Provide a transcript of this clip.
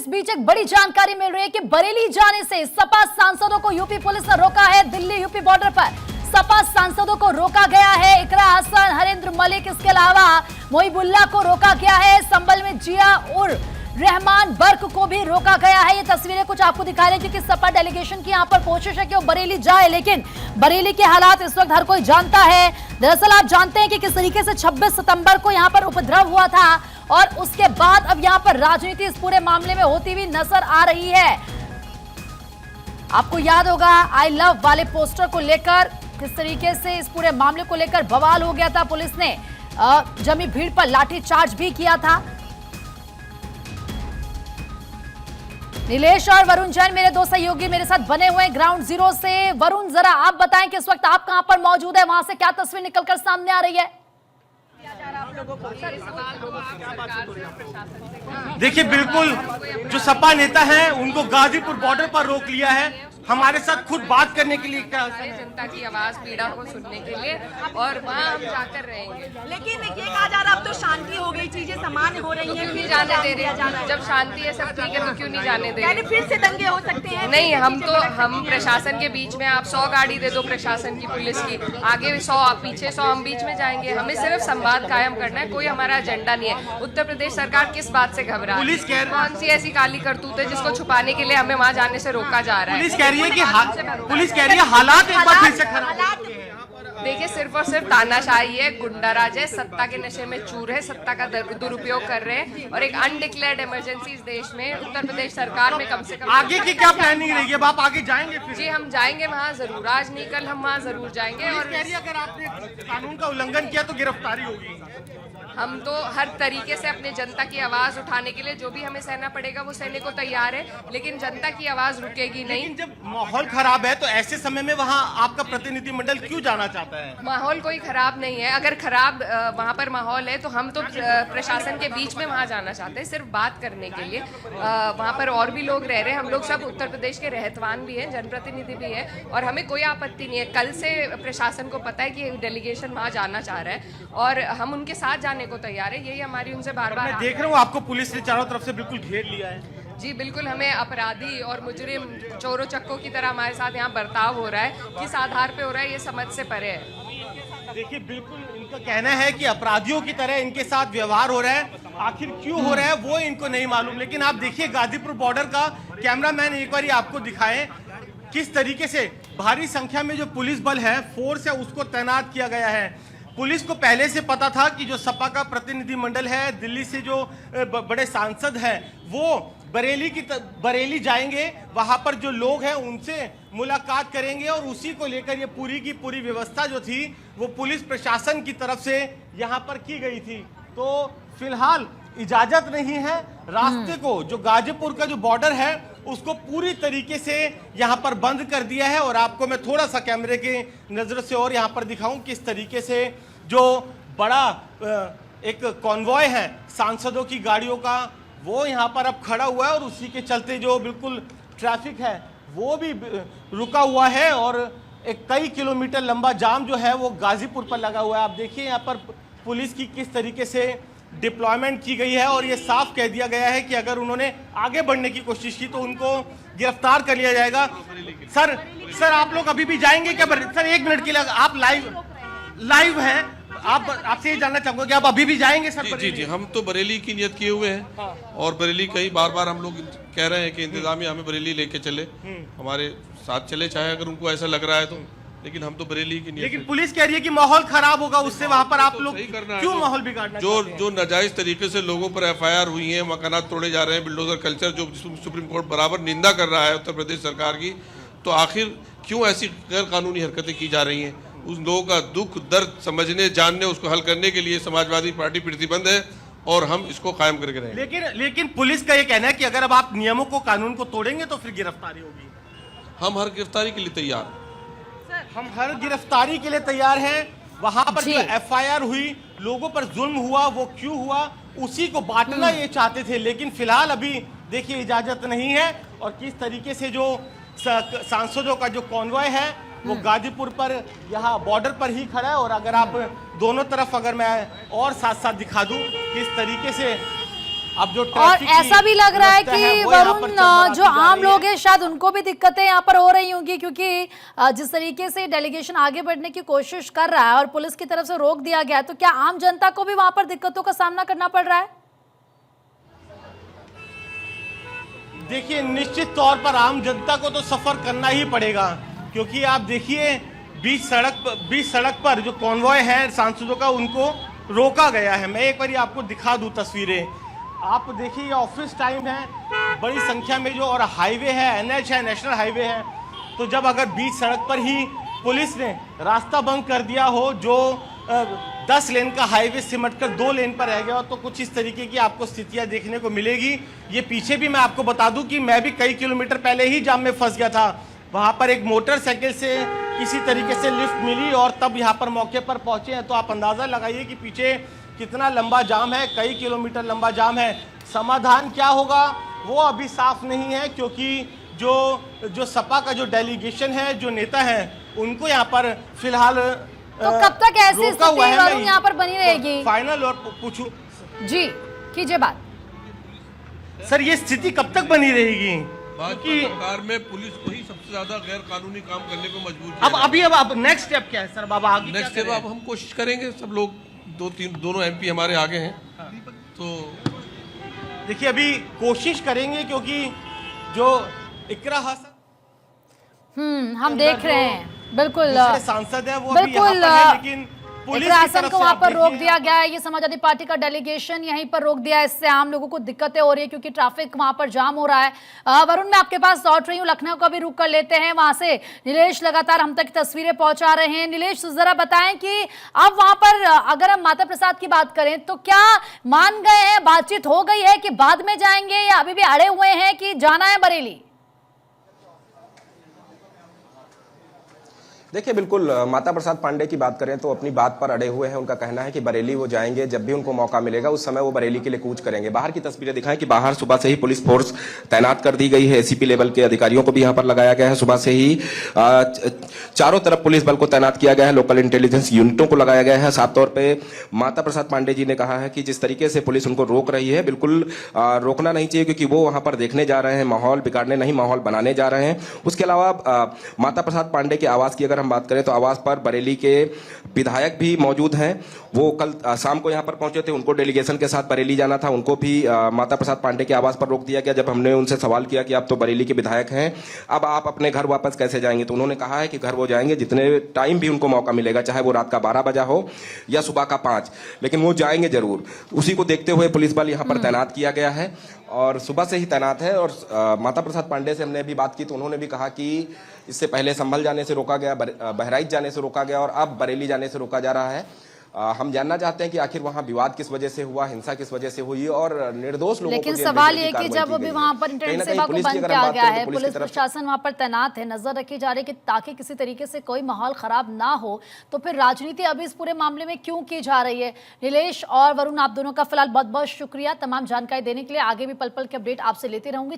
इस बीच एक बड़ी जानकारी मिल रही है कि बरेली जाने से सपा सांसदों को यूपी पुलिस ने रोका है। दिल्ली यूपी बॉर्डर पर सपा सांसदों को रोका गया है। इकरा हसन, हरेंद्र मलिक, इसके अलावा मोहिबुल्लाह को रोका गया है। संभल में जिया उर रहमान बर्क को भी रोका गया है। ये तस्वीरें कुछ आपको दिखा रहे हैं क्योंकि सपा डेलीगेशन की यहाँ पर कोशिश है कि वो बरेली जाए, लेकिन बरेली के हालात इस वक्त हर कोई जानता है। दरअसल आप जानते हैं कि किस तरीके से 26 सितंबर को यहाँ पर उपद्रव हुआ था और उसके बाद अब यहाँ पर राजनीति इस पूरे मामले में होती हुई नजर आ रही है। आपको याद होगा आई लव वाले पोस्टर को लेकर किस तरीके से इस पूरे मामले को लेकर बवाल हो गया था। पुलिस ने जमी भीड़ पर लाठीचार्ज भी किया था। नीलेश और वरुण जैन मेरे दो सहयोगी मेरे साथ बने हुए ग्राउंड जीरो से। वरुण, जरा आप बताएं कि इस वक्त आप कहां पर मौजूद है, वहां से क्या तस्वीर निकलकर सामने आ रही है? देखिए, बिल्कुल जो सपा नेता हैं उनको गाजीपुर बॉर्डर पर रोक लिया है हमारे साथ खुद बात करने के लिए, क्या जनता की आवाज पीड़ा को सुनने के लिए, और वहाँ हम जाकर रहेंगे। लेकिन ये कहा जा रहा है अब तो शांति हो गई, चीजें सामान्य हो रही हैं, क्यों जाने दे रहे हैं? जब शांति है सब ठीक है तो क्यों नहीं जाने दे रहे? फिर से दंगे हो सकते हैं? नहीं, हम प्रशासन के बीच में, आप 100 गाड़ी दे दो प्रशासन की, पुलिस की, आगे 100 आप पीछे 100 हम बीच में जाएंगे। हमें सिर्फ संवाद कायम करना है, कोई हमारा एजेंडा नहीं है। उत्तर प्रदेश सरकार किस बात से घबरा रही है? कौन सी ऐसी काली करतूत है जिसको छुपाने के लिए हमें वहाँ जाने से रोका जा रहा है? पुलिस कह रही है हालात एक बार फिर से खराब। देखिए, सिर्फ और सिर्फ तानाशाही है, गुंडाराज है, सत्ता के नशे में चूर है, सत्ता का दुरुपयोग कर रहे हैं, और एक अनडिक्लेयर्ड इमरजेंसी इस देश में उत्तर प्रदेश सरकार में कम से कम। आगे की क्या प्लानिंग रही है? आप आगे जाएंगे फिर? जी, हम जाएंगे वहाँ जरूर, आज नहीं कल हम वहाँ जरूर जाएंगे। और अगर आपने कानून का उल्लंघन किया तो गिरफ्तारी होगी। हम तो हर तरीके से अपने जनता की आवाज उठाने के लिए जो भी हमें सहना पड़ेगा वो सहने को तैयार है, लेकिन जनता की आवाज रुकेगी नहीं। लेकिन जब माहौल खराब है तो ऐसे समय में वहाँ आपका प्रतिनिधिमंडल क्यों जाना चाहता है? माहौल कोई खराब नहीं है। अगर खराब वहाँ पर माहौल है तो हम तो प्रशासन के बीच में वहाँ जाना चाहते हैं, सिर्फ बात करने के लिए। वहाँ पर और भी लोग रह रहे हैं, हम लोग सब उत्तर प्रदेश के रहतवान भी हैं, जनप्रतिनिधि भी है, और हमें कोई आपत्ति नहीं है। कल से प्रशासन को पता है कि डेलीगेशन वहाँ जाना चाह रहा है और हम उनके साथ जाने को तैयार है। यही हमारी उनसे बार-बार। मैं देख रहा हूँ आपको पुलिस ने चारों तरफ से बिल्कुल घेर लिया है। जी बिल्कुल, हमें अपराधी और मुजरिम चोरों चक्कों की तरह हमारे साथ यहाँ बर्ताव हो रहा है। किस आधार पे हो रहा है ये समझ से परे है। देखिए, बिल्कुल इनका कहना है कि अपराधियों की तरह इनके साथ व्यवहार हो रहा है। आखिर क्यों हो रहा है वो इनको नहीं मालूम। लेकिन आप देखिए गाजीपुर बॉर्डर का, कैमरामैन एक बार आपको दिखाएं किस तरीके से भारी संख्या में जो पुलिस बल है, फोर्स है, उसको तैनात किया गया है। पुलिस को पहले से पता था कि जो सपा का प्रतिनिधिमंडल है, दिल्ली से जो बड़े सांसद हैं, वो बरेली जाएंगे, वहां पर जो लोग हैं उनसे मुलाकात करेंगे, और उसी को लेकर ये पूरी की पूरी व्यवस्था जो थी वो पुलिस प्रशासन की तरफ से यहाँ पर की गई थी। तो फिलहाल इजाजत नहीं है रास्ते को, जो गाजीपुर का जो बॉर्डर है उसको पूरी तरीके से यहाँ पर बंद कर दिया है। और आपको मैं थोड़ा सा कैमरे के नजर से और यहाँ पर दिखाऊं किस तरीके से जो बड़ा एक कॉन्वॉय है सांसदों की गाड़ियों का, वो यहाँ पर अब खड़ा हुआ है, और उसी के चलते जो बिल्कुल ट्रैफिक है वो भी रुका हुआ है, और एक कई किलोमीटर लंबा जाम जो है वो गाजीपुर पर लगा हुआ है। आप देखिए यहाँ पर पुलिस की किस तरीके से डिप्लॉयमेंट की गई है, और ये साफ कह दिया गया है कि अगर उन्होंने आगे बढ़ने की कोशिश की तो उनको गिरफ्तार कर लिया जाएगा। सर आप लोग अभी भी जाएंगे क्या? सर 1 मिनट के लिए, आप लाइव हैं, आपसे ये जानना चाहूंगा कि आप अभी भी जाएंगे? सर जी, हम तो बरेली की नियत किए हुए हैं। हाँ। और बरेली कई बार हम लोग कह रहे हैं कि इंतजामिया हमें बरेली लेके चले, हमारे साथ चले, चाहे अगर उनको ऐसा लग रहा है तो, लेकिन हम तो बरेली की नियत। लेकिन पुलिस कह रही है कि माहौल खराब होगा, उससे वहां पर आप लोग क्यों माहौल बिगाड़ना? जो नाजायज तरीके से लोगों पर FIR हुई है, मकानात तोड़े जा रहे हैं, बिल्डोजर कल्चर जो सुप्रीम कोर्ट बराबर निंदा कर रहा है उत्तर प्रदेश सरकार की, तो आखिर क्यों ऐसी गैर कानूनी हरकतें की जा रही हैं? उन लोगों का दुख दर्द समझने, जानने, उसको हल करने के लिए समाजवादी पार्टी प्रतिबद्ध है, और हम इसको कायम करके रहेंगे। लेकिन पुलिस का ये कहना है कि अगर अब आप नियमों को, कानून को तोड़ेंगे तो फिर गिरफ्तारी होगी। हम हर गिरफ्तारी के लिए तैयार, हम हर गिरफ्तारी के लिए तैयार हैं। वहां पर जो FIR हुई, लोगों पर जुल्म हुआ, वो क्यों हुआ, उसी को बांटना ये चाहते थे। लेकिन फिलहाल अभी देखिए इजाजत नहीं है, और किस तरीके से जो सांसदों का जो कॉन्वॉय है वो गाजीपुर पर, यहाँ बॉर्डर पर ही खड़ा है। और अगर आप दोनों तरफ, अगर मैं और साथ साथ दिखा दूं किस तरीके से अब जो और ट्रैफिक की ऐसा भी लग रहा है व्यवस्था कि वो यहाँ पर वरुण, चरमराती जो जा आम रही लोग है। हैं शायद उनको भी दिक्कतें यहाँ पर हो रही होंगी, क्योंकि जिस तरीके से डेलीगेशन आगे बढ़ने की कोशिश कर रहा है और पुलिस की तरफ से रोक दिया गया है, तो क्या आम जनता को भी वहां पर दिक्कतों का सामना करना पड़ रहा है? देखिए, निश्चित तौर पर आम जनता को तो सफर करना ही पड़ेगा, क्योंकि आप देखिए बीच सड़क पर जो कॉन्वॉय है सांसदों का, उनको रोका गया है। मैं एक बार आपको दिखा दूं तस्वीरें। आप देखिए, ये ऑफिस टाइम है, बड़ी संख्या में जो, और हाईवे है, एनएच है, नेशनल हाईवे है। तो जब अगर बीच सड़क पर ही पुलिस ने रास्ता बंद कर दिया हो, जो 10 लेन का हाईवे सिमट कर 2 लेन पर रह गया हो, तो कुछ इस तरीके की आपको स्थितियां देखने को मिलेगी। ये पीछे भी मैं आपको बता दूं कि मैं भी कई किलोमीटर पहले ही जाम में फंस गया था। वहां पर एक मोटरसाइकिल से किसी तरीके से लिफ्ट मिली और तब यहाँ पर मौके पर पहुंचे हैं। तो आप अंदाजा लगाइए कि पीछे कितना लंबा जाम है, कई किलोमीटर लंबा जाम है। समाधान क्या होगा वो अभी साफ नहीं है, क्योंकि जो सपा का जो डेलीगेशन है, जो नेता है, उनको यहाँ पर फिलहाल तो कब तक ऐसी रोका हुआ स्थिति है। वरुण यहाँ पर बनी रहेगी? फाइनल और पूछूं जी कीजिए बात। सर, ये स्थिति कब तक बनी रहेगी? भाजपा सरकार में पुलिस को ही सबसे ज्यादा गैर कानूनी काम करने को मजबूर किया जा रहा है। अब नेक्स्ट स्टेप क्या है सर? बाबा आगे नेक्स्ट स्टेप अब हम कोशिश करेंगे, सब लोग दोनों एमपी हमारे आगे हैं, तो देखिए अभी कोशिश करेंगे, क्योंकि जो इकरा हसन हम देख रहे हैं बिल्कुल दूसरे सांसद है, वो अभी यहाँ बिल्कुल पर है, लेकिन पुलिस इकरा की हसन तरफ को से वहां आप पर रोक देखिए। दिया गया है। ये समाजवादी पार्टी का डेलीगेशन यहीं पर रोक दिया है। इससे आम लोगों को दिक्कतें हो रही है, क्योंकि ट्रैफिक वहां पर जाम हो रहा है। वरुण, मैं आपके पास लौट रही हूँ, लखनऊ का भी रुख कर लेते हैं। वहां से नीलेश लगातार हम तक तस्वीरें पहुंचा रहे हैं। नीलेश, जरा बताएं कि अब वहां पर अगर हम माता प्रसाद की बात करें तो क्या मान गए हैं, बातचीत हो गई है कि बाद में जाएंगे, या अभी भी अड़े हुए हैं कि जाना है बरेली? देखिए, बिल्कुल माता प्रसाद पांडे की बात करें तो अपनी बात पर अड़े हुए हैं। उनका कहना है कि बरेली वो जाएंगे, जब भी उनको मौका मिलेगा उस समय वो बरेली के लिए कूच करेंगे। बाहर की तस्वीरें दिखाएं कि बाहर सुबह से ही पुलिस फोर्स तैनात कर दी गई है। एसीपी लेवल के अधिकारियों को भी यहां पर लगाया गया है। सुबह से ही चारों तरफ पुलिस बल को तैनात किया गया है, लोकल इंटेलिजेंस यूनिटों को लगाया गया है। साफ तौर पर माता प्रसाद पांडे जी ने कहा है कि जिस तरीके से पुलिस उनको रोक रही है, बिल्कुल रोकना नहीं चाहिए, क्योंकि वो वहां पर देखने जा रहे हैं, माहौल बिगाड़ने नहीं, माहौल बनाने जा रहे हैं। उसके अलावा माता प्रसाद पांडे के आवास की अगर हम बात करें तो आवास पर बरेली के विधायक भी मौजूद हैं। वो कल शाम को यहां पर पहुंचे थे, उनको डेलीगेशन के साथ बरेली जाना था। उनको भी माता प्रसाद पांडे के आवास पर रोक दिया गया। जब हमने उनसे सवाल किया कि आप तो बरेली के विधायक हैं, अब आप अपने घर वापस कैसे जाएंगे, तो उन्होंने कहा है कि घर वो जाएंगे जितने टाइम भी उनको मौका मिलेगा, चाहे वो रात का 12 बजा हो या सुबह का 5, लेकिन वो जाएंगे जरूर। उसी को देखते हुए पुलिस बल यहाँ पर तैनात किया गया है और सुबह से ही तैनात है। और माता प्रसाद पांडे से हमने अभी बात की तो उन्होंने भी कहा कि इससे पहले संभल जाने से रोका गया, बहराइच जाने से रोका गया और अब बरेली जाने से रोका जा रहा है। हम जानना चाहते हैं कि आखिर वहां विवाद किस वजह से हुआ, हिंसा किस वजह से हुई और निर्दोष लोगों को लेकिन जेल सवाल भेजने ये की कि कार्रवाई जब की अभी गई वहां है। पर कहीं इंटरनेट ना कहीं सेवा को पुलिस की बंद अगर हम किया बात गया करें तो है, पुलिस पुलिस की तरफ प्रशासन वहां पर तैनात है, नजर रखी जा रही है कि ताकि किसी तरीके से कोई माहौल खराब ना हो, तो फिर राजनीति अभी इस पूरे मामले में क्यों की जा रही है? नीलेश और वरुण, आप दोनों का फिलहाल बहुत बहुत शुक्रिया तमाम जानकारी देने के लिए। आगे भी पल पल के अपडेट आपसे लेती रहूंगी।